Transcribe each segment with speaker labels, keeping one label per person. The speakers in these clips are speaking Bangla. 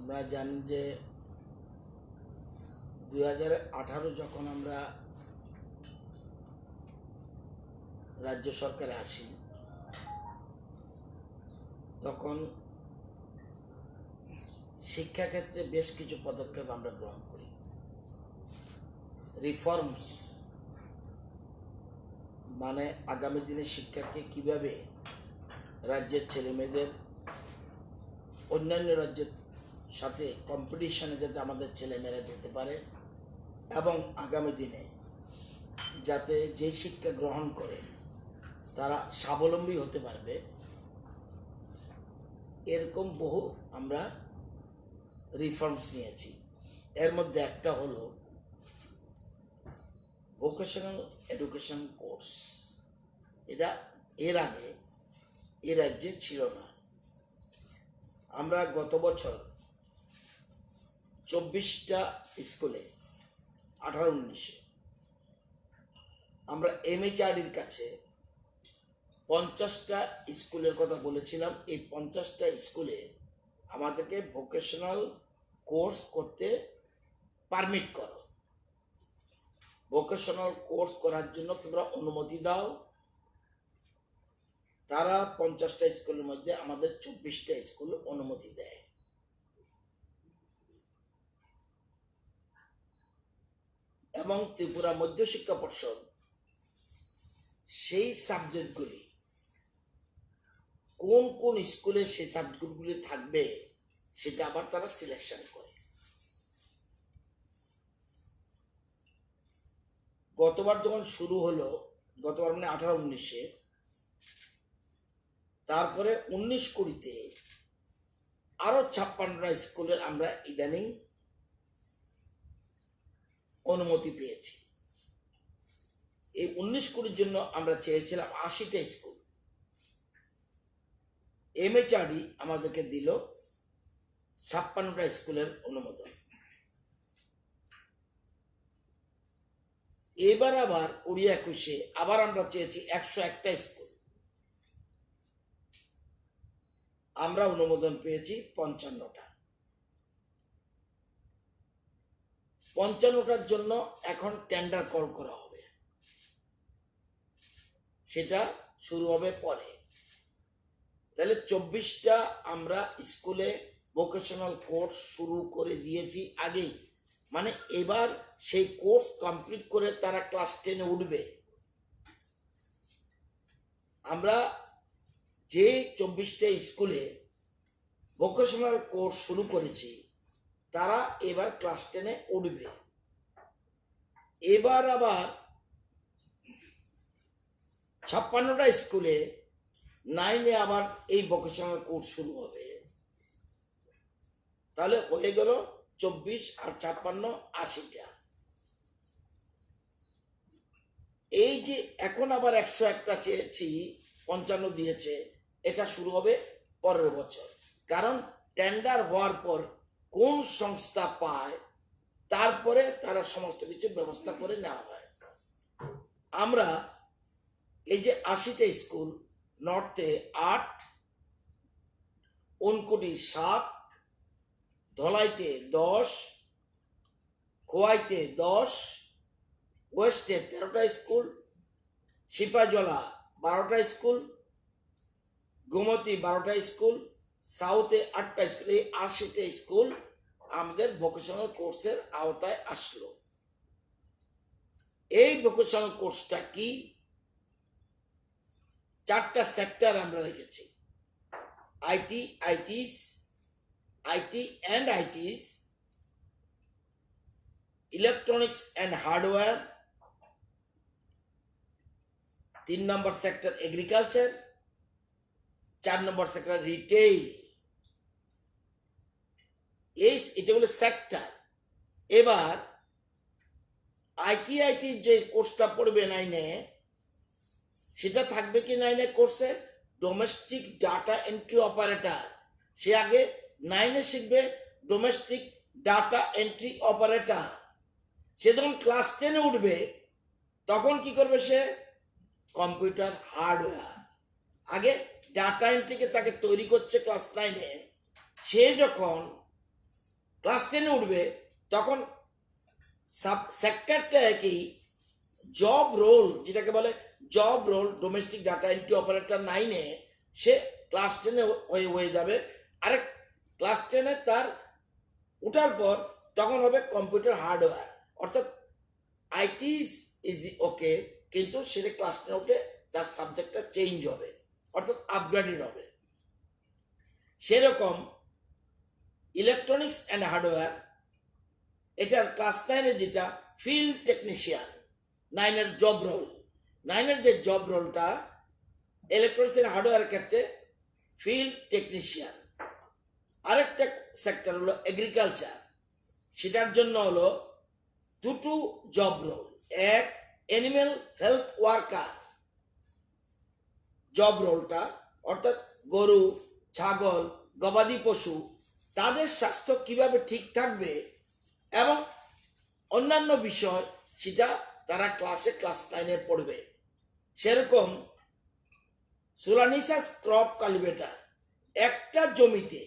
Speaker 1: আমরা জানি যে 2018 যখন আমরা রাজ্য সরকারে আসি তখন শিক্ষাক্ষেত্রে বেশ কিছু পদক্ষেপ আমরা গ্রহণ করি। রিফর্মস মানে আগামী দিনে শিক্ষাকে কিভাবে রাজ্যের ছেলেমেয়েদের অন্যান্য রাজ্যের সাথে কম্পিটিশনে যাতে আমাদের ছেলেমেয়েরা যেতে পারে এবং আগামী দিনে যাতে যে শিক্ষা গ্রহণ করে তারা স্বাবলম্বী হতে পারবে, এরকম বহু আমরা রিফর্মস নিয়েছি। এর মধ্যে একটা হলো ভোকেশনাল এডুকেশন কোর্স। এটা এর আগে এ রাজ্যে ছিল না। আমরা গত বছর 24টা স্কুলে 18-19 আমরা MHRDর কাছে 50টা স্কুলের কথা বলেছিলাম। এই 50টা স্কুলে আমাদেরকে ভোকেশনাল কোর্স করতে পারমিট করো, ভোকেশনাল কোর্স করার জন্য তোমরা অনুমতি দাও। তারা 50টা স্কুলের মধ্যে আমাদের 24টা স্কুল অনুমতি দেয়। এবং ত্রিপুরা মধ্যশিক্ষা পর্ষদ সেই সাবজেক্টগুলি কোন কোন স্কুলে সেই সাবজেক্টগুলি থাকবে সেটা আবার তারা সিলেকশন করে। গতবার যখন শুরু হলো, গতবার মানে 18-19, তারপরে 19-20-তে আরো 56টা স্কুলের আমরা ইদানিং অনুমতি পেয়েছি। এই 19-20 জন্য আমরা চেয়েছিলাম 80টা স্কুল। MHRD আমাদেরকে দিল 56টা স্কুলের অনুমোদন। এবার আবার 20-21-এ আবার আমরা চেয়েছি 101টা স্কুল। আমরা অনুমোদন পেয়েছি 55টা। 55টার জন্য এখন টেন্ডার কল করা হবে, সেটা শুরু হবে পরে। তাহলে 24টা আমরা স্কুলে ভোকেশনাল কোর্স শুরু করে দিয়েছি আগেই। মানে এবার সেই কোর্স কমপ্লিট করে তারা ক্লাস 10-এ উঠবে। আমরা যে 24টা স্কুলে ভোকেশনাল কোর্স শুরু করেছি তারা এবার ক্লাস 10-এ উঠবে। এবার আবার 56টা স্কুলে 9-এ আবার এই ভোকেশনাল কোর্স শুরু হবে। তাহলে হয়ে গেল 24 আর 56 80টা। এই যে এখন আবার 101টা চেয়েছি, 55 দিয়েছে, এটা শুরু হবে পরের বছর। কারণ টেন্ডার হওয়ার পর কোন সংস্থা পায় তারপরে তারা সমস্ত কিছু ব্যবস্থা করে নেওয়া হয়। আমরা এই যে 80টা স্কুল, নর্থে 8, উনকুটি 7, ধলাইতে 10, খোয়াইতে 10, ওয়েস্টে 13টা স্কুল, সিপাজলা 12টা স্কুল, গোমতী 12টা স্কুল, সাউথে 8টা স্কুল। এই 80টা স্কুল আমাদের ভোকেশনাল কোর্সের আওতায় আসলো। এই ভোকেশনাল কোর্সটা কি? 4টা সেক্টর আমরা রেখেছি: IT and itis, electronics and hardware, 3 number sector agriculture, 4 number sector retail. এটা হলো সেক্টর। এবার আইটি যে কোর্সটা পড়বে 9-এ, সেটা থাকবে কি 9-এ কোর্সে? Domestic data entry operator. সে আগে 9-এ শিখবে ডোমেস্টিক ডাটা এন্ট্রি অপারেটর। সে যখন ক্লাস 10-এ উঠবে তখন কি করবে? সে কম্পিউটার হার্ডওয়্যার। আগে ডাটা এন্ট্রিকে তাকে তৈরি করছে ক্লাস 9-এ। সে যখন ক্লাস 10-এ উঠবে তখন সাব সেক্টরটা একই, জব রোল যেটাকে বলে job role domestic data entry operator 9-এ সে ক্লাস 10-এ হয়ে যাবে। আরেক ক্লাস 10-এ তার ওঠার পর তখন হবে কম্পিউটার হার্ডওয়্যার, অর্থাৎ আইটি ইজ ওকে, কিন্তু সেটা ক্লাস 10-এ উঠে তার সাবজেক্টটা চেঞ্জ হবে, অর্থাৎ আপগ্রেডেড হবে। সেরকম ইলেকট্রনিক্স অ্যান্ড হার্ডওয়্যার, এটার ক্লাস 9-এ যেটা ফিল্ড টেকনিশিয়ান, 9-এর জব রোল, 9-এর যে জব রোলটা ইলেকট্রনিক্স অ্যান্ড হার্ডওয়্যারের ক্ষেত্রে ফিল্ড টেকনিশিয়ান। আরেকটা সেক্টর হলো এগ্রিকালচার, সেটার জন্য হলো দুটো জব রোল, এক অ্যানিম্যাল হেলথ ওয়ার্কার জব রোলটা, অর্থাৎ গরু, ছাগল, গবাদি পশু তাদের স্বাস্থ্য কিভাবে ঠিক থাকবে এবং অন্যান্য বিষয়, সেটা তারা ক্লাস 9-এ পড়বে। সেরকম সোলানিসাস ক্রপ কালটিভেটর, একটা জমিতে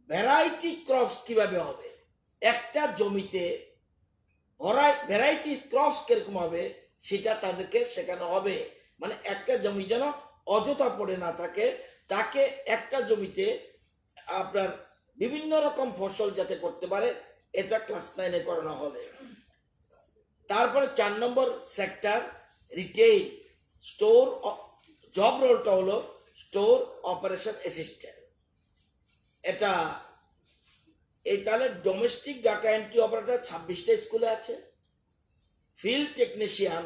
Speaker 1: ভ্যারাইটি ক্রপস কিভাবে হবে, একটা জমিতে ভ্যারাইটি ক্রপস কিরকম হবে সেটা তাদেরকে শেখানো হবে। মানে একটা জমি যেন অযথা পড়ে না থাকে, তাকে একটা জমিতে আপনার বিভিন্ন রকম ফসল যাতে করতে পারে, এটা ক্লাস 9-এ করানো হবে। তারপরে 4 নম্বর সেক্টর রিটেইল স্টোর, জব রোলটা হলো স্টোর অপারেশন অ্যাসিস্ট্যান্ট। এটা এই তাহলে ডোমেস্টিক ডাটা এন্ট্রি অপারেটর 26টা স্কুলে আছে, ফিল্ড টেকনিশিয়ান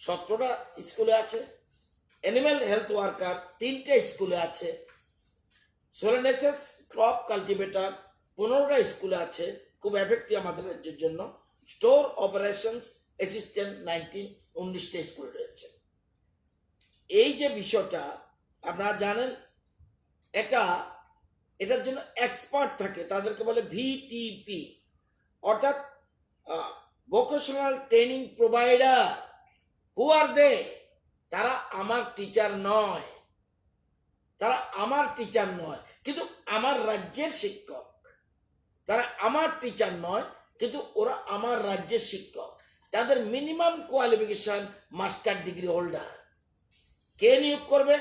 Speaker 1: 17টা স্কুলে আছে, অ্যানিম্যাল হেলথ ওয়ার্কার 3টে স্কুলে আছে, সোলানেসেস ক্রপ কালটিভেটর 15টা স্কুলে আছে, খুব এফেক্টিভ আমাদের রাজ্যের জন্য। স্টোর অপারেশনস অ্যাসিস্ট্যান্ট 19টা স্কুলে রয়েছে। এই যে বিষয়টা আপনারা জানেন, এটার জন্য এক্সপার্ট থাকে, তাদেরকে বলে ভিটিপি, অর্থাৎ ভোকেশনাল ট্রেনিং প্রোভাইডার। হু আর দে? তারা আমার টিচার নয়, তারা আমার টিচার নয় কিন্তু আমার রাজ্যের শিক্ষক। তারা আমার টিচার নয় কিন্তু ওরা আমার রাজ্যের শিক্ষক। তাদের minimum qualification master degree holder. কে নিয়োগ করবে?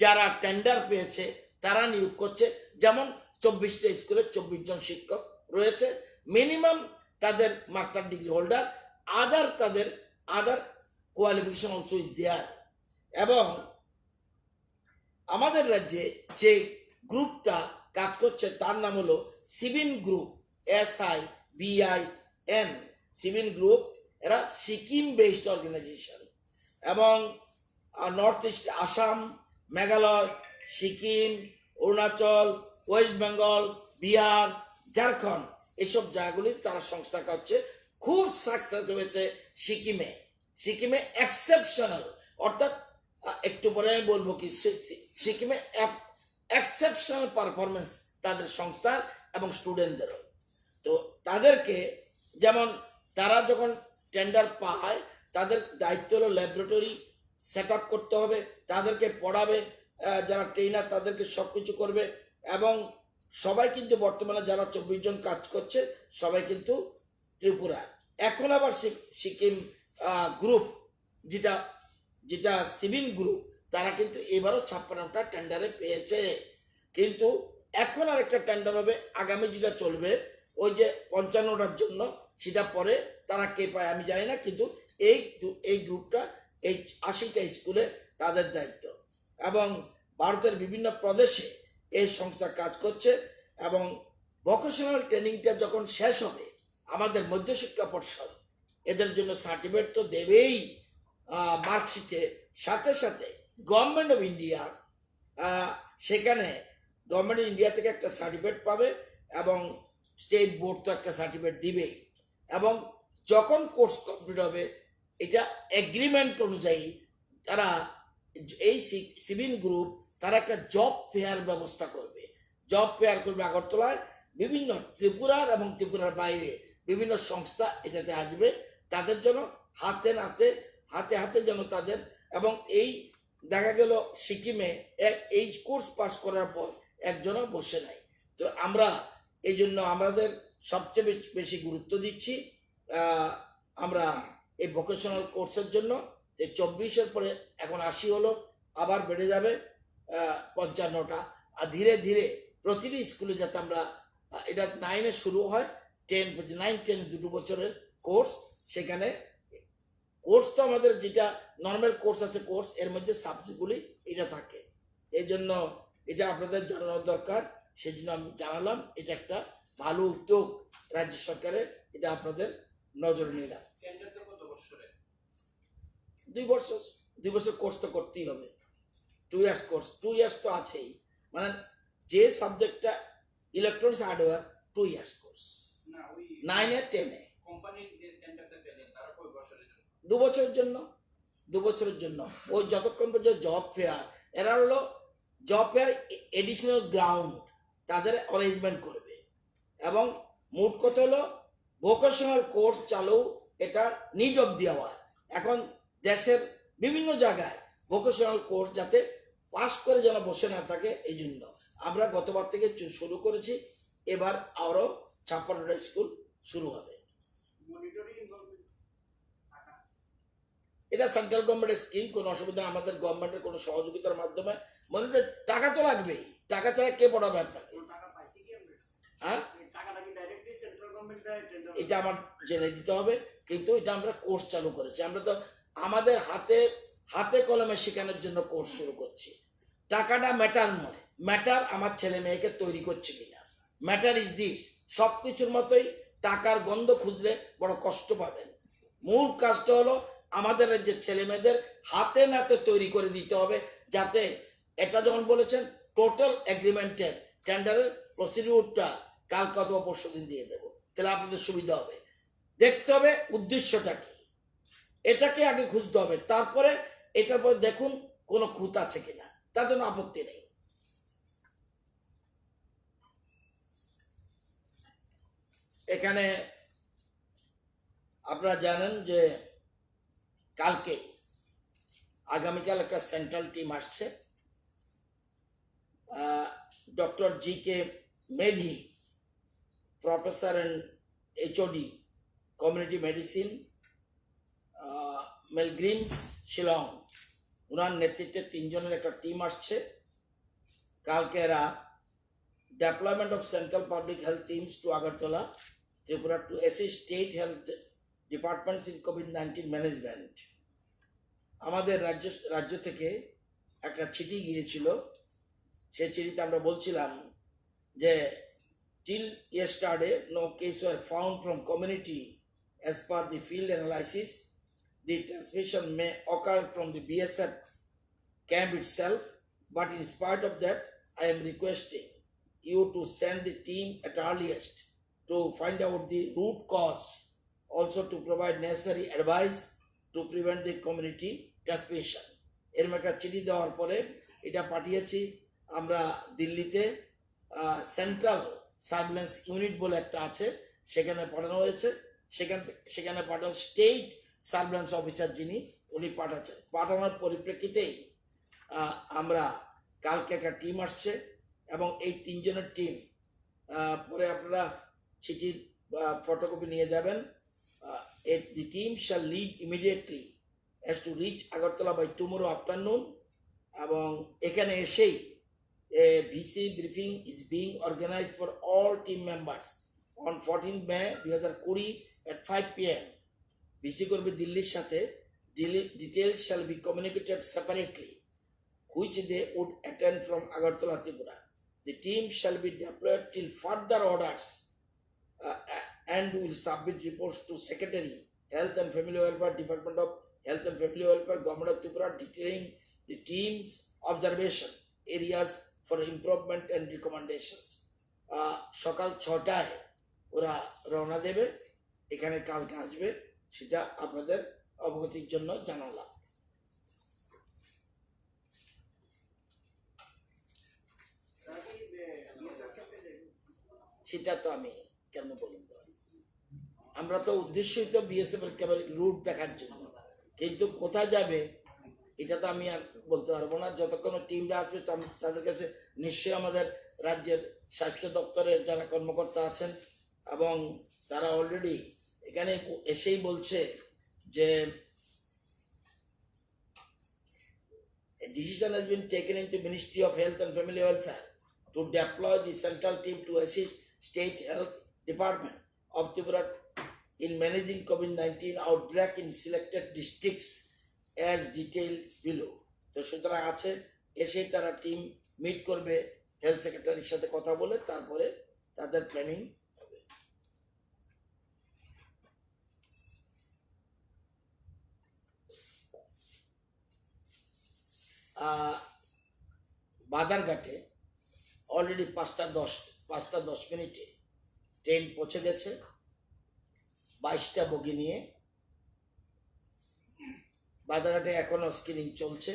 Speaker 1: যারা টেন্ডার পেয়েছে তারা নিয়োগ করছে। যেমন 24টা স্কুলে 24 জন শিক্ষক রয়েছে, মিনিমাম তাদের মাস্টার ডিগ্রি হোল্ডার, তাদের আদার কোয়ালিফিকেশন অলসো ইজ দেয়ার। এবং আমাদের রাজ্যে যে গ্রুপটা কাজ করছে তার নাম হলো Sibin group, SIBIN, Sibin group. এরা সিকিম বেসড অর্গানাইজেশন এবং north east, Assam, Meghalaya, Sikkim, Arunachal, West Bengal, Bihar, Jharkhand, এসব জায়গাগুলির তারা সংস্থা হচ্ছে। খুব সাকসেস হয়েছে সিকিমে এক্সেপশনাল, অর্থাৎ একটু পরে আমি বলবো কি সিকিমে এক্সেপশনাল পারফরমেন্স তাদের সংস্থার এবং স্টুডেন্টদেরও। তো তাদেরকে যেমন তারা যখন টেন্ডার পায় তাদের দায়িত্ব হলো ল্যাবরেটরি সেট আপ করতে হবে, তাদেরকে পড়াবে, যারা ট্রেনার তাদেরকে সব কিছু করবে। এবং সবাই কিন্তু বর্তমানে যারা 24 জন কাজ করছে সবাই কিন্তু ত্রিপুরা। এখন আবার সিকিম গ্রুপ যেটা সিবিন গ্রুপ, তারা কিন্তু এবারও 56টা টেন্ডারে পেয়েছে। কিন্তু এখন আর একটা টেন্ডার হবে আগামী, যেটা চলবে ওই যে 55টার জন্য, সেটা পরে তারা কে পায় আমি জানি না, কিন্তু এই গ্রুপটা এই 80টা স্কুলে তাদের দায়িত্ব। এবং ভারতের বিভিন্ন প্রদেশে এই সংস্থা কাজ করছে। এবং ভোকেশনাল ট্রেনিংটা যখন শেষ হবে, আমাদের মধ্যশিক্ষা পর্ষদ এদের জন্য সার্টিফিকেট তো দেবেই মার্কশিটে, সাথে সাথে গভর্নমেন্ট অফ ইন্ডিয়া, সেখানে গভর্নমেন্ট অফ ইন্ডিয়া থেকে একটা সার্টিফিকেট পাবে এবং স্টেট বোর্ড তো একটা সার্টিফিকেট দিবেই। এবং যখন কোর্স কমপ্লিট হবে, এটা এগ্রিমেন্ট অনুযায়ী তারা এই সিবিন গ্রুপ তারা একটা জব ফেয়ার ব্যবস্থা করবে। জব ফেয়ার করবে আগরতলায়, বিভিন্ন ত্রিপুরার এবং ত্রিপুরার বাইরে বিভিন্ন সংস্থা এটাতে আসবে, তাদের জন্য হাতে হাতে যেন তাদের। এবং এই দেখা গেল সিকিমে এই কোর্স পাস করার পর একজনও বসে নাই। তো আমরা এই জন্য আমাদের সবচেয়ে বেশি গুরুত্ব দিচ্ছি আমরা এই ভোকেশনাল কোর্সের জন্য। যে 24-এর পরে এখন 80 হলো, আবার বেড়ে যাবে 55টা। আর ধীরে ধীরে প্রতিটি স্কুলে যাতে আমরা এটা 9-এ শুরু হয়, 9-10 2 বছরের কোর্স। সেখানে কোর্স তো আমাদের যেটা নর্মাল কোর্স আছে কোর্স, এর মধ্যে সাবজেক্টগুলি এটা থাকে। এই জন্য এটা আপনাদের জানানোর দরকার, সেই জন্য আমি জানালাম। এটা একটা ভালো উদ্যোগ রাজ্য সরকারের, এটা আপনাদের নজরে নিলাম। 2 বছর কোর্স তো করতেই হবে। 2 ইয়ার্স কোর্স, 2 ইয়ার্স তো আছেই। মানে যে সাবজেক্টটা ইলেকট্রনিক্স হার্ডওয়্যার 2 ইয়ার্স কোর্স, 9-এ 10-এ 2 বছরের জন্য। 2 বছরের জন্য ওই যতক্ষণ পর্যন্ত জব ফেয়ার, এরা হলো জব ফেয়ার এডিশনাল গ্রাউন্ড তাদের অ্যারেঞ্জমেন্ট করবে। এবং মোট কথা হলো ভোকেশনাল কোর্স চালু, এটা নিড অফ দি আওয়ার। এখন দেশের বিভিন্ন জায়গায় ভোকেশনাল কোর্স যাতে পাস করে যেন বসে না থাকে, এই জন্য আমরা গতবার থেকে শুরু করেছি। এবার আরও 56টা স্কুল শুরু হবে। এটা সেন্ট্রাল গভর্নমেন্টের স্কিম, কোনো অসুবিধা, আমাদের গভর্নমেন্টের কোনো সহযোগিতার মাধ্যমে। মনিটর টাকা তো লাগবেই, টাকা ছাড়া কে পড়াবে আপনাকে? হ্যাঁ, এটা আমার জেনে দিতে হবে। কিন্তু এটা আমরা কোর্স চালু করেছি, আমরা তো আমাদের হাতে কলমে শেখানোর জন্য কোর্স শুরু করছি। টাকাটা ম্যাটার নয়, ম্যাটার আমার ছেলে মেয়েকে তৈরি করছে কিনা। ম্যাটার ইজ দিস, সব কিছুর মতোই টাকার গন্ধ খুঁজলে বড় কষ্ট পাবেন। মূল কাজটা হলো আমাদের রাজ্যের ছেলে মেয়েদের হাতে নাতে তৈরি করে দিতে হবে, যাতে এটা যখন বলেছেন টোটাল এগ্রিমেন্টের টেন্ডারের প্রসিডিউরটা কালকে অথবা পরশু দিন দিয়ে দেবো, তাহলে আপনাদের সুবিধা হবে। দেখতে হবে উদ্দেশ্যটা কি, এটাকে আগে খুঁজতে হবে, তারপরে এটার পর দেখুন কোনো খুঁত আছে কিনা, তাদের কোনো আপত্তি নেই। এখানে আপনারা জানেন যে কালকে আগামীকাল একটা সেন্ট্রাল টিম আসছে। Doctor G K. Medhi, professor and HOD community medicine, মেলগ্রিমস, শিলং, ওনার নেতৃত্বে 3 জনের একটা টিম আসছে কালকে। এরা deployment of central public health teams to Agartala, Tripura to assist state health departments in COVID-19 management. আমাদের রাজ্য থেকে একটা চিঠি গিয়েছিল, সেই চিঠিতে আমরা বলছিলাম যে till yesterday no case were found from community as per the field analysis. The transmission may occur from the BSF camp itself, but in spite of that I am requesting you to send the team at earliest to find out the root cause, also to provide necessary advice to prevent the community transmission. এরকম একটা চিঠি দেওয়ার পরে এটা পাঠিয়েছি আমরা দিল্লিতে। সেন্ট্রাল সার্ভিলেন্স ইউনিট বলে একটা আছে, সেখানে পাঠানো হয়েছে। সেখানে পাঠানো স্টেট সার্ভিলেন্স অফিসার যিনি, উনি পাঠানোর পরিপ্রেক্ষিতেই আমরা কালকে একটা টিম আসছে। এবং এই 3 জনের টিম পরে আপনারা চিঠির ফটোকপি নিয়ে যাবেন। The team shall leave immediately as to reach Agartala by tomorrow afternoon. এবং এখানে এসেই VC briefing is being organized for all team members on 14 May 2020 at 5 PM. VC করবে দিল্লির সাথে। Details shall be communicated separately, which they would attend from Agartala, Tripura. The team shall be deployed till further orders and will submit reports to Secretary, Health and Family Welfare, Department of Health and Family Welfare, Government of Tripura, detailing the team's observation areas for improvement and recommendations. সকাল 6টায় ওরা রওনা দেবে, এখানে কালকে আসবে, সেটা আপনাদের অবগতির জন্য জানালাম। সেটা তো আমি কেন বলুন, আমরা তো উদ্দেশ্যই তো বিএসএফ এর কেবল রুট দেখার জন্য, কিন্তু কোথায় যাবে এটা তো আমি আর বলতে পারবো না। যতক্ষণ টিমরা আসবে তাদের কাছে নিশ্চয়ই আমাদের রাজ্যের স্বাস্থ্য দপ্তরের যারা কর্মকর্তা আছেন এবং তারা অলরেডি এখানে এসেই বলছে যে a decision has been taken into Ministry of Health and Family Welfare to deploy the central team to assist State Health Department of Tripura in managing COVID-19 outbreak in selected districts as detailed below. তো সুতরাং আছে এসেই তারা টিম মিট করবে হেলথ সেক্রেটারির সাথে কথা বলে, তারপরে তাদের প্ল্যানিং হবে। বাদারঘাটে অলরেডি 5:10 ট্রেন পৌঁছে গেছে 22টা বগি নিয়ে। বাদারঘাটে এখনো স্ক্রিনিং চলছে।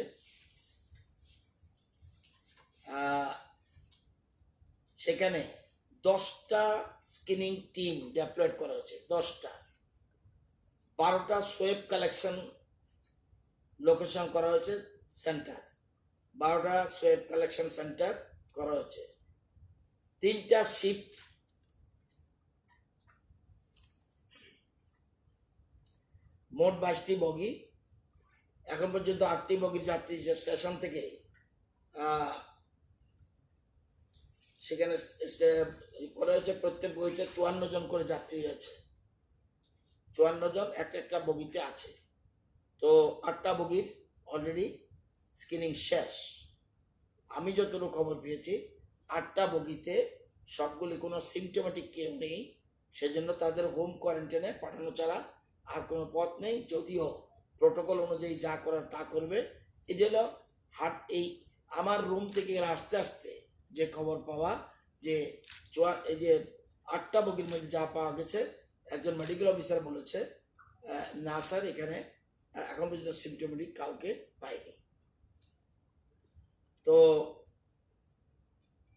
Speaker 1: সেখানে 10টা স্ক্রিনিং টিম ডেপ্লয়েড করা হয়েছে, 10টা। 12টা সোয়েব কালেকশন লোকেশন করা হয়েছে সেন্টার, 12টা সোয়েব কালেকশন সেন্টার করা হয়েছে। 3টা শিফট, মোট 22টি বগি। এখন পর্যন্ত 8টি বগির যাত্রী স্টেশন থেকে সেখানে করা হয়েছে। প্রত্যেক বগিতে 54 জন করে যাত্রী হয়েছে, 54 জন একটা বগিতে আছে। তো 8টা বগির অলরেডি স্ক্রিনিং শেষ। আমি যতটুকু খবর পেয়েছি 8টা বগিতে সবগুলি কোনো সিমটোমেটিক কেউ নেই, সেজন্য তাদের হোম কোয়ারেন্টাইনে পাঠানো ছাড়া আর কোনো পথ নেই। যদিও প্রোটোকল অনুযায়ী যা করার তা করবে। এটা হলো এই আমার রুম থেকে আসতে আসতে যে খবর পাওয়া, যে এই যে 8টা বগির মধ্যে যা পাওয়া গেছে, একজন মেডিকেল অফিসার বলেছে না স্যার, এখানে এখন পর্যন্ত সিমটোমেটিক কাউকে পাইনি। তো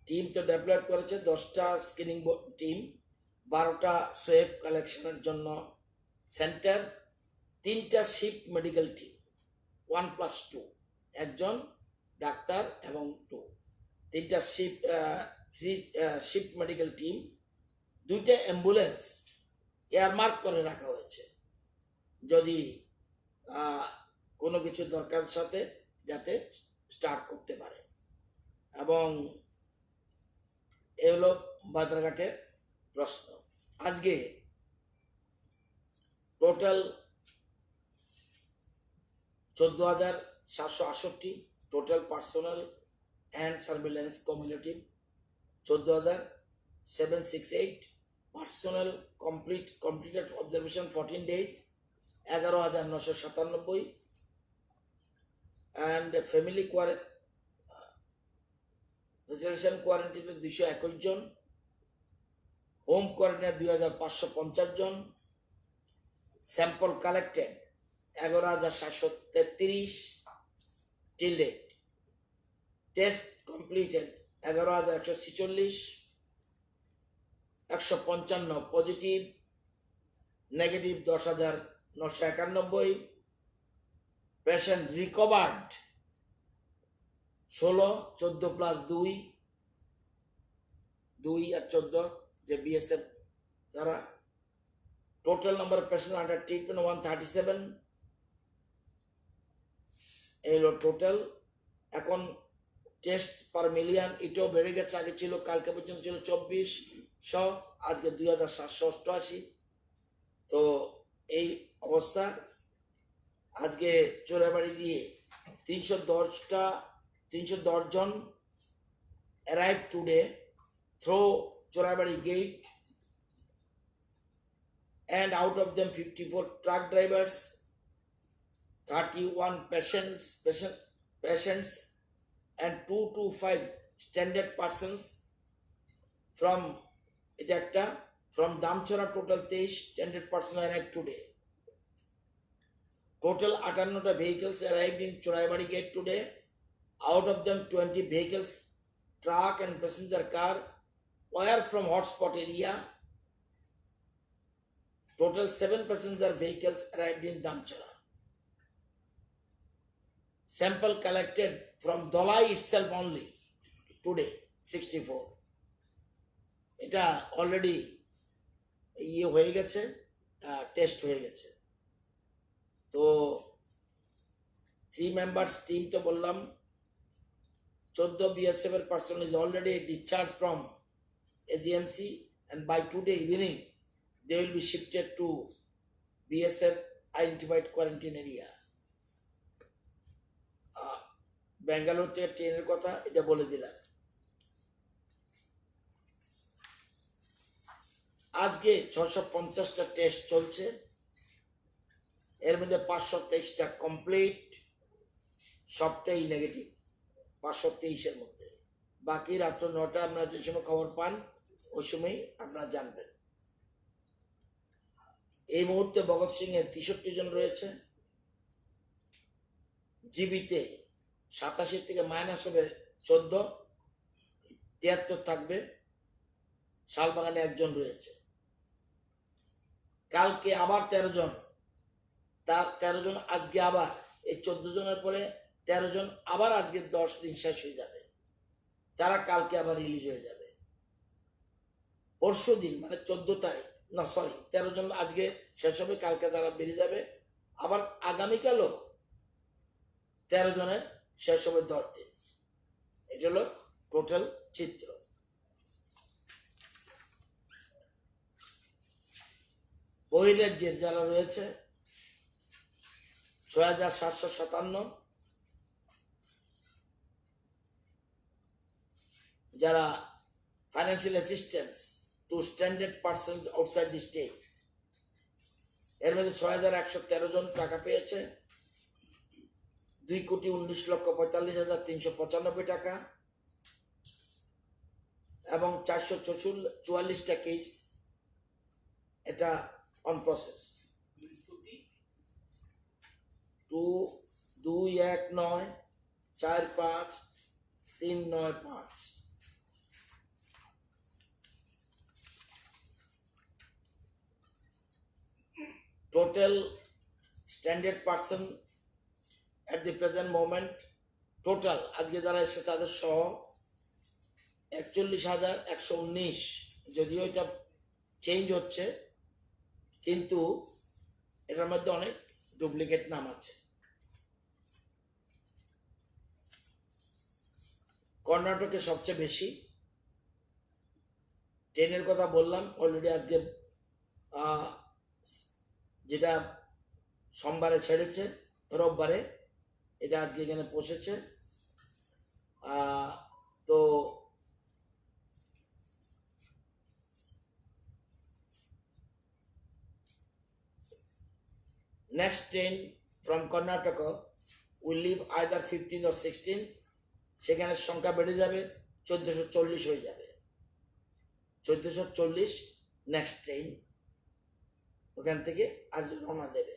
Speaker 1: টিম তো ডেভেলপ করেছে 10টা স্ক্রিনিং টিম, 12টা সোয়েব কালেকশনের জন্য সেন্টার, 3টা শিফট মেডিকেল টিম 1+2, একজন ডাক্তার এবং 2, 3টা শিফট মেডিকেল টিম, 2টা অ্যাম্বুলেন্স এয়ারমার্ক করে রাখা হয়েছে যদি কোনো কিছু দরকার সাথে যাতে স্টার্ট করতে পারে। এবং এ হলো বাদারঘাটের প্রশ্ন। আজকে total 14,768, total personal and surveillance community 14,768, personal completed observation 14 days 11,997, অ্যান্ড ফ্যামিলি রেজিস্ট্রেশন কোয়ারেন্টিনে 221 জন, হোম কোয়ারেন্টাইনে 2,550 জন, sample collected 11,733 till date, test completed 11,146, 155 positive, negative 10,991, patient recovered 16, 14+2, 2 আর 14 যে বিএসএফ তারা। Total number of patient under treatment 137। এই হলো টোটাল। এখন টেস্ট পার মিলিয়ন এটাও বেড়ে গেছে, আগে ছিল, কালকে পর্যন্ত ছিল 2400, আজকে 2,788। তো এই অবস্থা। আজকে চোরাবাড়ি দিয়ে 310 জন arrived today through Chorabari gate, and out of them 54 truck drivers, 31 patients, and 225 standard persons from from Damchora. Total 23 standard persons arrived today. Total 58 vehicles arrived in Chorabari gate today. Out of them 20 vehicles, truck and passenger car, were from hotspot area. Total 7 passenger vehicles arrived in Damchara. Sample collected from Dholai itself only today 64. এটা অলরেডি ইয়ে হয়ে গেছে, টেস্ট হয়ে গেছে। তো 3 members টিম তো বললাম, 14 BSF এর person is already discharge from AGMC, and by today evening they will be shifted to BSF identified quarantine area. Bangalore থেকে ট্রেনের কথা এটা বলে দিলাম। আজকে 650টা টেস্ট চলছে, এর মধ্যে 523টা কমপ্লিট, সবটাই নেগেটিভ 523-এর মধ্যে। বাকি রাত্র 9টা আপনারা যে সময় খবর পান ওই সময় আপনারা জানবেন। এই মুহূর্তে ভগৎ সিং এর 63 জন রয়েছে, জীবিতে 87 থেকে মাইনাস হবে 14, 73 থাকবে। শালবাগানে 1 জন রয়েছে। কালকে আবার 13 জন, তার 13 জন আজকে আবার, এই 14 জনের পরে 13 জন আবার আজকে 10 দিন শেষ হয়ে যাবে, তারা কালকে আবার রিলিজ হয়ে যাবে। পরশু দিন মানে 14 তারিখ, না সরি 13 জন আজকে শেষ হবে, কালকে তারা বেরিয়ে যাবে। আবার আগামীকালও 13 জনের শেষ হবে 10 দিন। এটা হলো টোটাল চিত্র। বহিরাজ্যের যারা রয়েছে 6757, যারা financial assistance two standard person outside the state, এর মধ্যে 6113 জন টাকা পেয়েছে। 2,19,45,395 টাকা এবং 444টা কেস এটা on process. 21945,395। Total standard person at the present moment total আজকে যারা এসে তাদের সহ 41,119, যদিও এটা চেঞ্জ হচ্ছে কিন্তু এটার মধ্যে অনেক ডুপ্লিকেট নাম আছে। কর্ণাটকে সবচেয়ে বেশি। ট্রেনের কথা বললাম অলরেডি, আজকে যেটা সোমবারে ছেড়েছে, রোববারে এটা আজকে এখানে পৌঁছেছে। তো next train from Karnataka will leave either 15 or 16, সেখানে সংখ্যা বেড়ে যাবে, 1440 হয়ে যাবে। 1440 নেক্সট ট্রেন ওখান থেকে আজ রওনা দেবে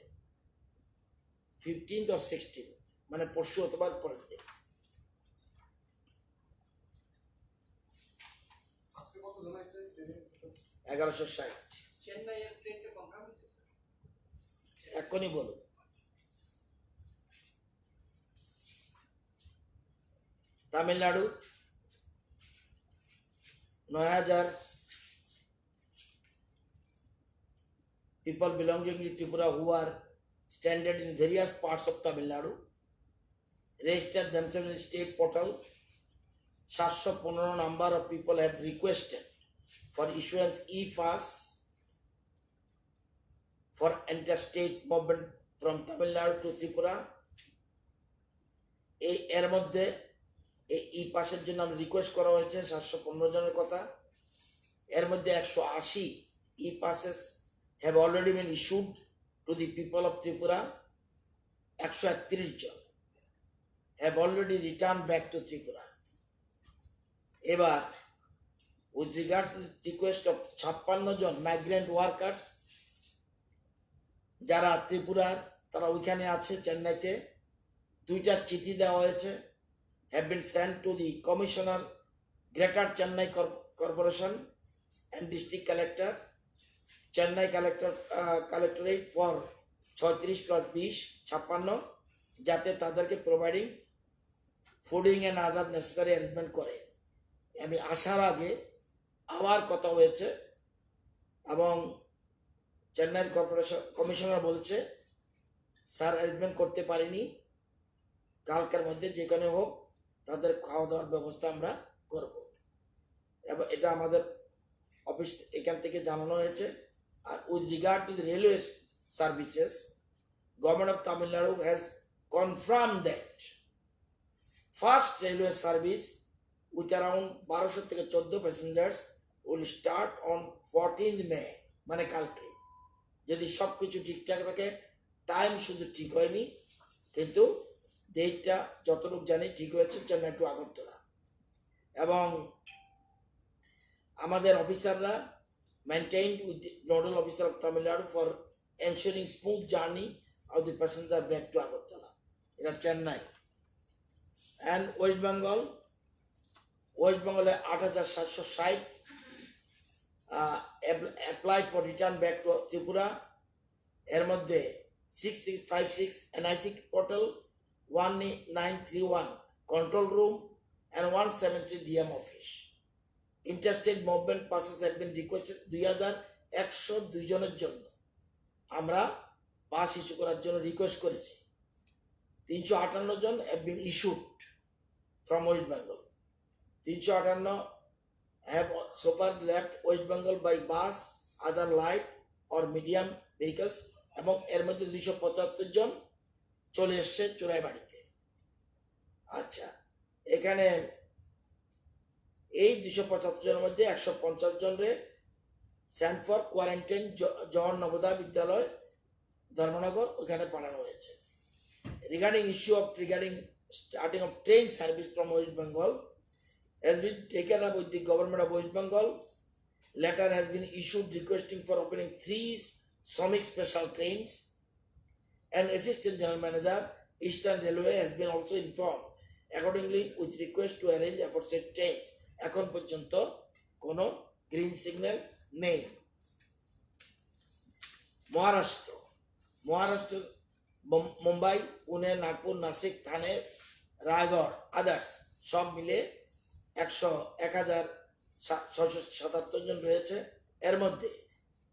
Speaker 1: 15 or 16, মানে পরশু অথবা পরের দিন।
Speaker 2: আজকে কত জন আছে ট্রেনে?
Speaker 1: 1160।
Speaker 2: চেন্নাইয়ের ট্রেনটা কনফার্ম হয়েছে স্যার?
Speaker 1: এক্ষুনি বলুন। Tamil Nadu 9,000 people belonging to Tripura who are stranded in various parts of Tamil Nadu registered themselves in the state portal. 715 number of people have requested for issuance e-pass for interstate movement from Tamil Nadu to Tripura. এর মধ্যে এই ই-পাসের জন্য আমরা রিকোয়েস্ট করা হয়েছে 715 জনের কথা। এর মধ্যে 180 e-passes have already been issued to the people of Tripura. 131 John have already returned back to Tripura. এবার with regards to the request of 56 John migrant workers যারা ত্রিপুরার, তারা ওইখানে আছে চেন্নাইতে, 2টা চিঠি দেওয়া হয়েছে, have been sent to the Commissioner, Greater Chennai Corporation and District Collector, Chennai Collectorate for 36 + 20 56, যাতে তাদেরকে providing fooding and other necessary arrangement করে। আমি আসার আগে আবার কথা হয়েছে এবং চেন্নাইয়ের কর্পোরেশন কমিশনার বলছে স্যার অ্যারেঞ্জমেন্ট করতে পারিনি, কালকের মধ্যে যেখানে হোক তাদের খাওয়া দাওয়ার ব্যবস্থা আমরা করব। এবং এটা আমাদের অফিস এখান থেকে জানানো হয়েছে। আর with regard to the railway services, government of Tamil Nadu has confirm that first railway service with around 1200 থেকে 14 passengers will start on 14th May, মানে কালকে। যদি সব কিছু ঠিকঠাক থাকে, টাইম শুধু ঠিক হয়নি, কিন্তু ডেটটা যতটুকু জানি ঠিক হয়েছে, চেন্নাই টু আগরতলা। এবং আমাদের অফিসাররা maintained with the nodal officer of Tamil Nadu for ensuring smooth journey of the passenger back to Agartala. এটা Chennai. and West Bengal, 8,760 applied for return back to Tripura। এর মধ্যে 6656 NIC portal, 1931 control room and 173 DM office. Interstate movement passes have been requested 2102 জনের জন্য আমরা পাস ইস্যু করার জন্য রিকোয়েস্ট করেছি। 358 জন have been issued from West Bengal. 358 have so far left West Bengal by bus, other light or medium vehicles, এবং এর মধ্যে 275 জন চলে এসছে চোরাইবাড়িতে। আচ্ছা, এখানে এই 275 জনের মধ্যে 150 জনরে sent for quarantine Jawahar Navodaya Vidyalaya Dharmanagar, ওখানে পাঠানো হয়েছে। Regarding issue of starting of train service from West Bengal has been taken up with the government of West Bengal. Letter has been issued requesting for opening 3 Shramik special trains, and Assistant General Manager Eastern Railway has been also informed accordingly with request to arrange aforesaid trains. এখন পর্যন্ত কোনো গ্রিন সিগন্যাল নেই। মহারাষ্ট্র মুম্বাই, পুনে, নাগপুর, নাসিক, থানে, রায়গড়, আদার্স সব মিলে 1,677 জন রয়েছে। এর মধ্যে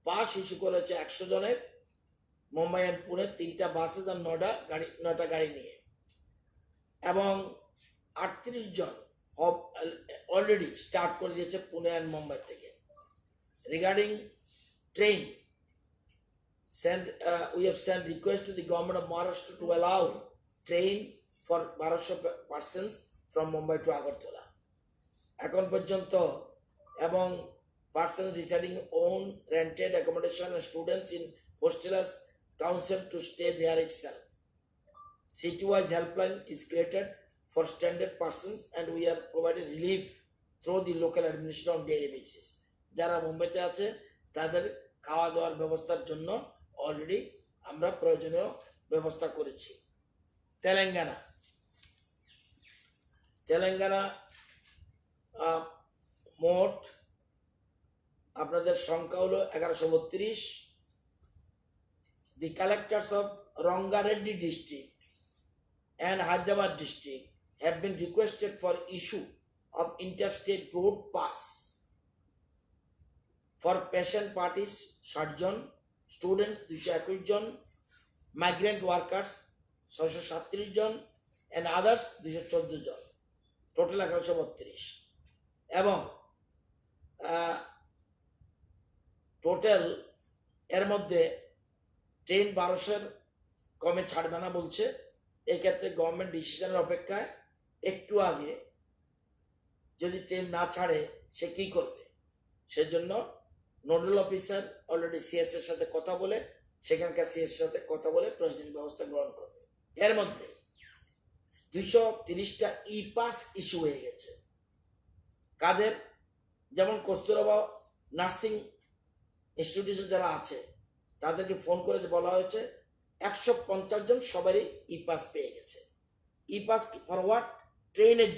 Speaker 1: পাস ইস্যু করেছে 100 জনের, মুম্বাই অ্যান্ড পুনে 3টা বাসে আর 9টা গাড়ি নিয়ে, এবং 38 জন অলরেডি স্টার্ট করে দিয়েছে পুনে অ্যান্ড মুম্বাই থেকে। Regarding train, we have sent request to the government of Maharashtra to allow train for 1200 persons from Mumbai to Agartala. এখন পর্যন্ত, এবং persons residing own rented accommodation and students in hostels counsel to stay there itself. City-wise helpline is created for stranded persons and we are providing relief through the local administration on daily basis. যারা মুম্বাইতে আছে তাদের খাওয়া দাওয়ার ব্যবস্থার জন্য অলরেডি আমরা প্রয়োজনীয় ব্যবস্থা করেছি। তেলেঙ্গানা মোট আপনাদের সংখ্যা হলো 1132। The collectors of Rangareddy district and Hyderabad district have been requested for issue of interstate road pass for patient parties 60 জন, students 221 জন, migrant workers 637 জন, and others 214 জন, টোটাল 1132। এবং টোটাল এর মধ্যে ট্রেন 1200 কমে ছাড়বে না বলছে। এক্ষেত্রে গভর্নমেন্ট ডিসিশনের অপেক্ষায় একটু আগে যদি ট্রেন না ছাড়ে সে কি করবে, সেজন্য নোডাল অফিসার অলরেডি সিএস এর সাথে কথা বলে, সেখানকার সিএস এর সাথে কথা বলে প্রয়োজনীয় ব্যবস্থা গ্রহণ করবে। এর মধ্যে 230টা ই পাস ইস্যু হয়ে গেছে। কাদের? যেমন কস্তুরবা নার্সিং ইনস্টিটিউশন যারা আছে তাদেরকে ফোন করে বলা হয়েছে 150 জন সবারই ই পাস পেয়ে গেছে। ই পাস ফরওয়ার্ড ট্রেনের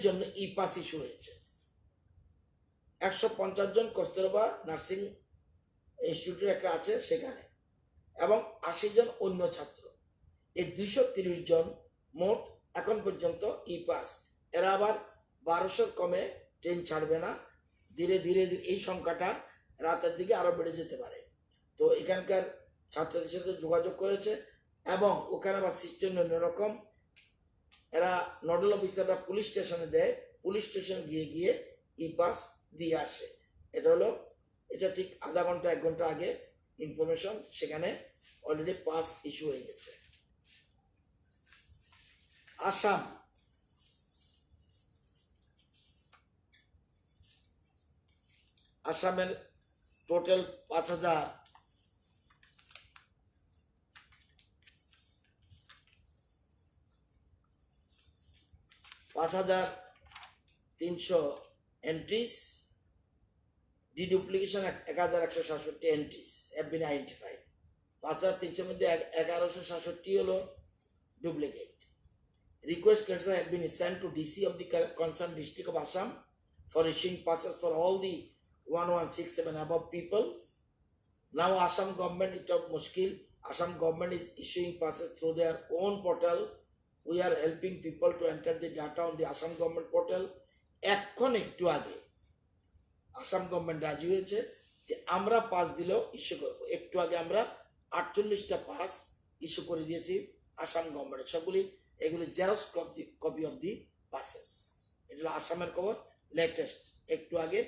Speaker 1: জন্য ই পাস ইস্যু হয়েছে। 150 জন কস্তুরবা নার্সিং ইনস্টিটিউট একটা আছে সেখানে, এবং 80 জন অন্য ছাত্র, এই 230 জন মোট এখন পর্যন্ত ই পাস। এরা আবার 1200 কমে ট্রেন ছাড়বে না, ধীরে ধীরে এই সংখ্যাটা রাতের দিকে আরো বেড়ে যেতে পারে। তো এখানকার ছাত্রদের সাথে যোগাযোগ করেছে এবং ওখানে আবার সিস্টেম অন্যরকম, এরা নোডাল অফিসাররা পুলিশ স্টেশনে দেয়, পুলিশ স্টেশন গিয়ে গিয়ে ই পাস দিয়ে আসে। এটা ঠিক আধা ঘন্টা 1 ঘন্টা আগে ইনফরমেশন, সেখানে অলরেডি পাস ইস্যু হয়ে গেছে। আসামের total 5,300 entries, deduplication 1,167 entries have been identified। 5,300 মধ্যে 1,167 হলো duplicate. Request letters have been sent to DC of the concerned district of Assam for issuing passes for all the 1167 above people. Now Assam government, it of mushkil, Assam government is issuing passes through their own portal. We are helping people to enter the data on the Assam government portal. এখন একটু আগে আসাম গভর্নমেন্ট রাজি হয়েছে যে আমরা পাস দিলেও ইস্যু করবো। একটু আগে আমরা 48টা পাস ইস্যু করে দিয়েছি আসাম গভর্নমেন্টের, সবগুলি এগুলি xerox copy of the passes. এটা হলো আসামের খবর লেটেস্ট, একটু আগে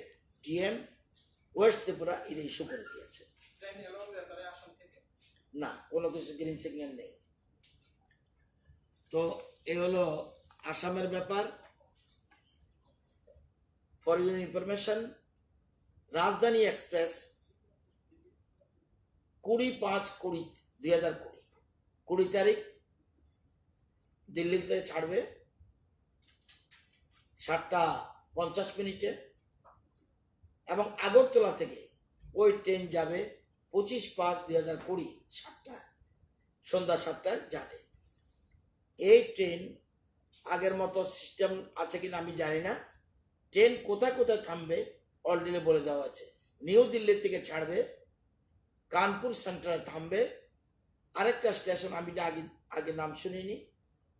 Speaker 1: ডিএম ওয়েস্ট ত্রিপুরা এটা ইস্যু করে দিয়েছে। না, কোনো কিছু গ্রিন সিগন্যাল নেই। তো এ হলো আসামের ব্যাপার। ফর ইউর ইনফরমেশন, রাজধানী এক্সপ্রেস 20 তারিখ দিল্লিতে ছাড়বে 7:50 এবং আগরতলা থেকে ওই ট্রেন যাবে 25/5/2020 সন্ধ্যা 7টায় যাবে। এই ট্রেন আগের মতো সিস্টেম আছে কিনা আমি জানি না। ট্রেন কোথায় কোথায় থামবে অলরেডি বলে দেওয়া আছে। নিউ দিল্লি থেকে ছাড়বে, কানপুর সেন্টারে থামবে, আরেকটা স্টেশন আমি আগে নাম শুনিনি,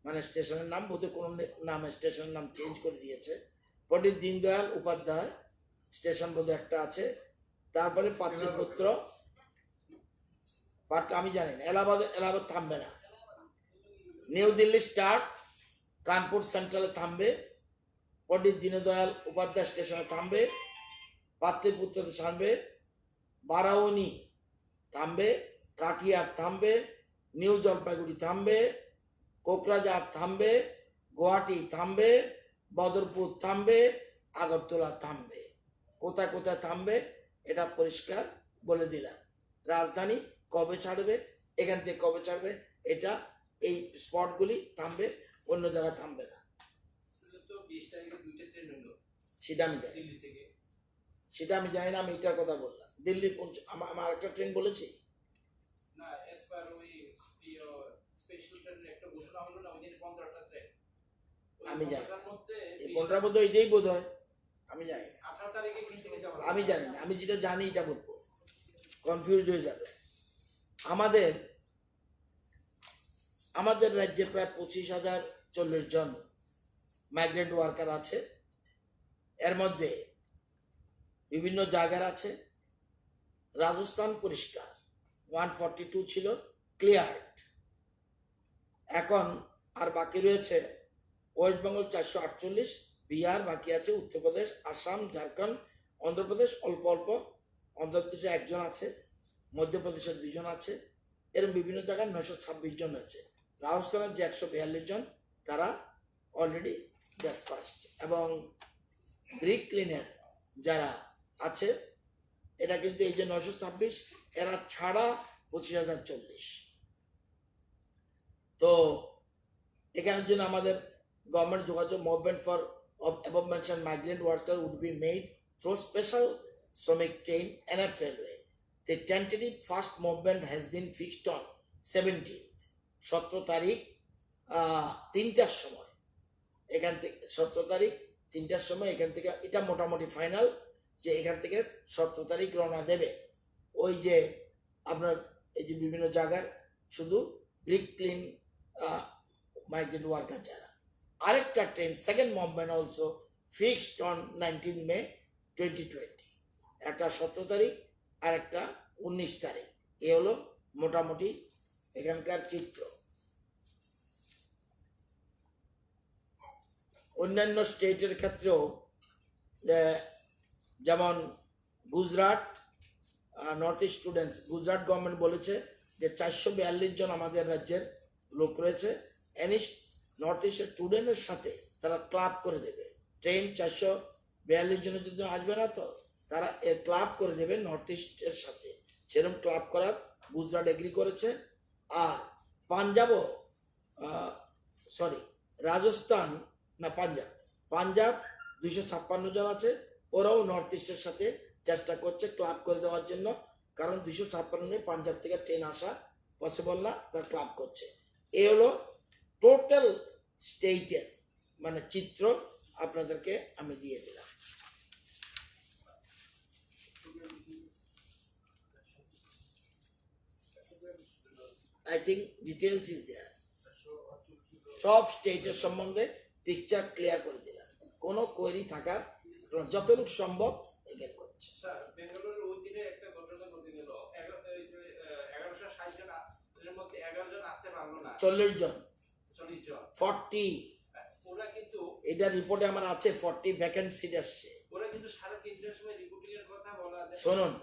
Speaker 1: মানে স্টেশনের নাম বোধহয় কোনো নাম, স্টেশনের নাম চেঞ্জ করে দিয়েছে। পণ্ডিত দীনদয়াল উপাধ্যায় স্টেশন বোধহয় একটা আছে। তারপরে পাটলিপুত্র, আমি জানি না। এলাহাবাদ থামবে না। নিউ দিল্লি স্টার্ট, কানপুর সেন্ট্রালে থামবে, পণ্ডিত দীনদয়াল উপাধ্যায় স্টেশনে থামবে, পাটলিপুত্রতে থামবে, বারাউনি থামবে, কাটিয়ার থামবে, নিউ জলপাইগুড়ি থামবে, কোকরাঝার থামবে, গুয়াহাটি থামবে, বদরপুর থামবে, আগরতলা থামবে। কোথায় কোথায় থামবে এটা পরিষ্কার বলে দিলাম। রাজধানী কবে ছাড়বে, এখান থেকে কবে ছাড়বে, এটা এই স্পটগুলি থামবে, অন্য জায়গায় থামবে না। সেটা আমি জানি, না। আমি এটার কথা বললাম। দিল্লির কোন আমার একটা ট্রেন বলেছি
Speaker 2: না, এসপার ওই স্পেশাল ট্রেন একটা ঘোষণা হলো না, ওই দিন 15টা ট্রেন।
Speaker 1: আমি জানি এই 15 বোধ হয় এটাই বোধ হয়, আমি জানি না।
Speaker 2: 18 তারিখে কি থেকে যাবে
Speaker 1: আমি জানি না, আমি যেটা জানি এটা বলবো, কনফিউজ হয়ে যাবে। আমাদের রাজ্যে প্রায় 25,040 জন মাইগ্রেন্ট ওয়ার্কার আছে। এর মধ্যে বিভিন্ন জায়গার আছে। রাজস্থান পরিষ্কার 142 ছিল, ক্লিয়ার্ড। এখন আর বাকি রয়েছে ওয়েস্ট বেঙ্গল 448, বিহার বাকি আছে, উত্তরপ্রদেশ, আসাম, ঝাড়খণ্ড, অন্ধ্রপ্রদেশ অল্প অল্প, অন্ধ্রপ্রদেশে 1 জন আছে, মধ্যপ্রদেশের 2 জন আছে, এরকম বিভিন্ন জায়গায় 926 জন আছে। রাজস্থানের যে 142 জন তারা অলরেডি ডিসপাসড, এবং ব্রিক ক্লিনার যারা আছে এটা কিন্তু এই যে 926 এরা ছাড়া 25,040। তো এখানের জন্য আমাদের গভর্নমেন্ট যোগাযোগ movement for above mentioned migrant worker would be made through special শ্রমিক train NF Railway. The tentative first movement has been fixed on 17th, 17 তারিখ 3টার সময়। এখান থেকে 17 তারিখ 3টার সময় এখান থেকে, এটা মোটামুটি ফাইনাল যে এখান থেকে 17 তারিখ রওনা দেবে। ওই যে আপনার এই যে বিভিন্ন জায়গার শুধু ব্রিক ক্লিন মাইগ্রেন্ট ওয়ার্কার যারা। আরেকটা train second movement also fixed on 19 মে 2020, একটা 17 তারিখ আর একটা 19 তারিখ। এ হলো মোটামুটি এখানকার চিত্র। অন্যান্য স্টেটের ক্ষেত্রেও যেমন Gujarat north east students, Gujarat government বলেছে যে 442 জন আমাদের রাজ্যের লোক রয়েছে, এনিস নর্থ ইস্টের স্টুডেন্টের সাথে তারা ক্লাব করে দেবে। ট্রেন 442 জনের জন্য আসবে না, তো তারা ক্লাব করে দেবে নর্থ ইস্টের সাথে। সেরকম ক্লাব করার গুজরাট এগ্রি করেছে। আর পাঞ্জাবও রাজস্থান না পাঞ্জাব 256 জন আছে, ওরাও নর্থ ইস্টের সাথে চেষ্টা করছে ক্লাব করে দেওয়ার জন্য, কারণ 256 পাঞ্জাব থেকে ট্রেন আসা পসিবল না, তার ক্লাব করছে। এ হলো টোটাল স্টেটের মানে চিত্র আপনাদেরকে আমি দিয়ে দিলাম। I think details is there. সব স্টেটের সম্বন্ধে পিকচার ক্লিয়ার করে দিলাম, কোনো কোয়েরি থাকার যতটুকু সম্ভব এগেন করছে।
Speaker 2: স্যার, বেঙ্গালুরুর ওই দিনে একটা ঘটনা ঘটে গেল। 1160 জন, এর মধ্যে 11 জন আসতে পারলো না।
Speaker 1: 40 জন
Speaker 2: 40 জন
Speaker 1: 40,
Speaker 2: ওরা কিন্তু
Speaker 1: এটা রিপোর্টে আমার আছে 40 ভ্যাকেন্ট সিট আসছে।
Speaker 2: ওরা কিন্তু 3:30টার সময় রিপোর্টিং এর কথা বলা,
Speaker 1: শুনুন,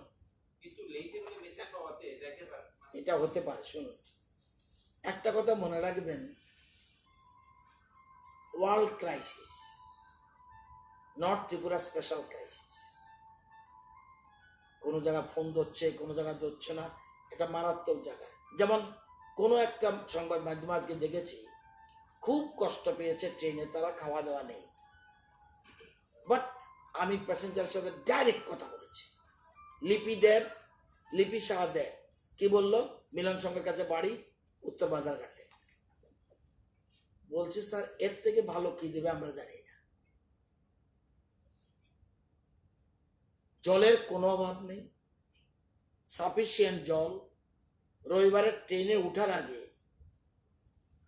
Speaker 2: কিন্তু লেটে বলে মেসেজ পাওয়াতে দেখতে পারে
Speaker 1: এটা হতে পারে। শুনুন, একটা কথা মনে রাখবেন, world crisis, not Tripura special crisis. কোনো জায়গায় ফোন ধরছে, কোনো জায়গায় ধরছে না, এটা মারাত্মক জায়গায়। যেমন কোনো একটা সংবাদ মাধ্যমে আজকে দেখেছি, খুব কষ্ট পেয়েছে ট্রেনে, তারা খাওয়া দাওয়া নেই। বাট আমি প্যাসেঞ্জারের সাথে ডাইরেক্ট কথা বলেছি। লিপি শাহ দেব কি বললো, মিলন সংঘের কাছে বাড়ি, উত্তর বাজারঘাটে। বলছে স্যার এর থেকে ভালো কি দেবে আমরা জানি না। জলের কোনো অভাব নেই, সাফিসিয়েন্ট জল। রবিবারের ট্রেনে উঠার আগে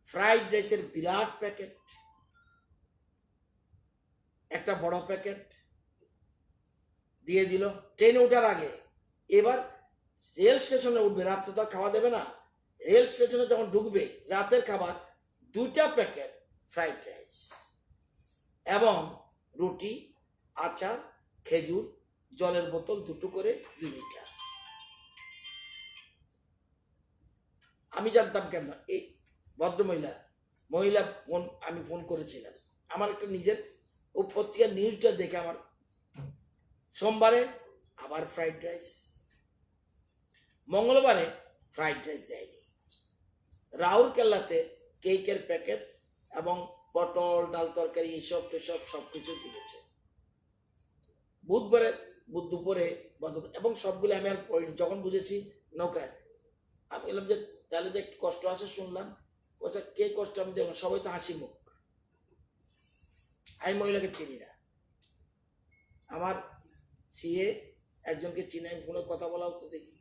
Speaker 1: ফ্রাইড রাইসের বিরাট প্যাকেট, একটা বড় প্যাকেট দিয়ে দিল ট্রেনে উঠার আগে। এবার রেল স্টেশনে উঠবে, রাত্রে তো খাওয়া দেবে না, রেল স্টেশনে যখন ঢুকবে রাতের খাবার 2টা প্যাকেট ফ্রাইড রাইস এবং রুটি, আচার, খেজুর, জলের বোতল 2টো করে 2 লিটার। আমি জানতাম কেন, এই মহিলা আমি ফোন করেছিলাম, আমার একটা নিজের ও পত্রিকার নিউজটা দেখে আমার সোমবারে আবার ফ্রাইড রাইস, মঙ্গলবারে ফ্রাইড রাইস দেয়নি, রাউরকেল্লাতে কেকের প্যাকেট এবং পটল, ডাল তরকারি, এইসব টেসব সবকিছু দিয়েছে। বুধবারে দুপুরে এবং সবগুলো আমি আর পড়িনি, যখন বুঝেছি নৌকায় আমি বললাম যে তাহলে যে একটু কষ্ট আছে শুনলাম, কোথা কে কষ্ট আমি দেখলাম, সবাই তো হাসি মুখ। আমি মহিলাকে চিনি না, আমার সিএ একজনকে চিনি, আমি ফোনে কথা বলা হতো দেখি।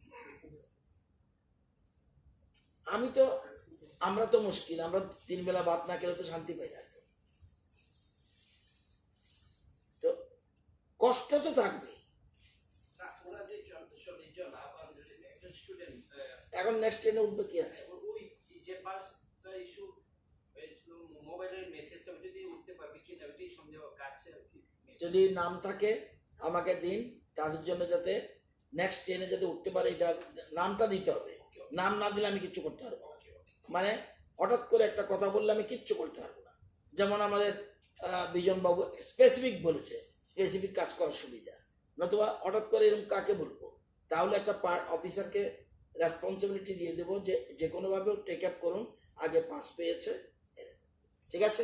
Speaker 1: আমরা তো মুশকিল, আমরা 3 বেলা ভাত না খেলে তো শান্তি পাই না। তো কষ্ট তো থাকবে। এখন নেক্সট ট্রেনে উঠবে কি আছে, যদি নাম থাকে আমাকে দিন, তাদের জন্য যাতে নেক্সট ট্রেনে যাতে উঠতে পারে, এটা নামটা দিতে হবে। নাম না দিলে আমি কিচ্ছু করতে পারবো না। মানে হঠাৎ করে একটা কথা বললে আমি কিচ্ছু করতে পারবো না। যেমন আমাদের বিজন বাবু স্পেসিফিক বলেছে, স্পেসিফিক কাজ করার সুবিধা, নতুবা হঠাৎ করে এরকম কাকে বলবো? তাহলে একটা অফিসারকে রেসপন্সিবিলিটি দিয়ে দেবো যে যে কোনোভাবে টেক আপ করুন, আগে পাস পেয়েছে, ঠিক আছে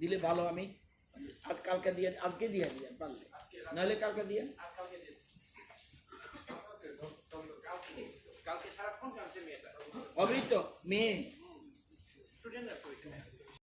Speaker 1: দিলে ভালো। আমি কালকে দিয়ে, আজকে দিয়ে দিলেন পারলে, নাহলে কালকে দিয়ে হবেই তো। মেয়ে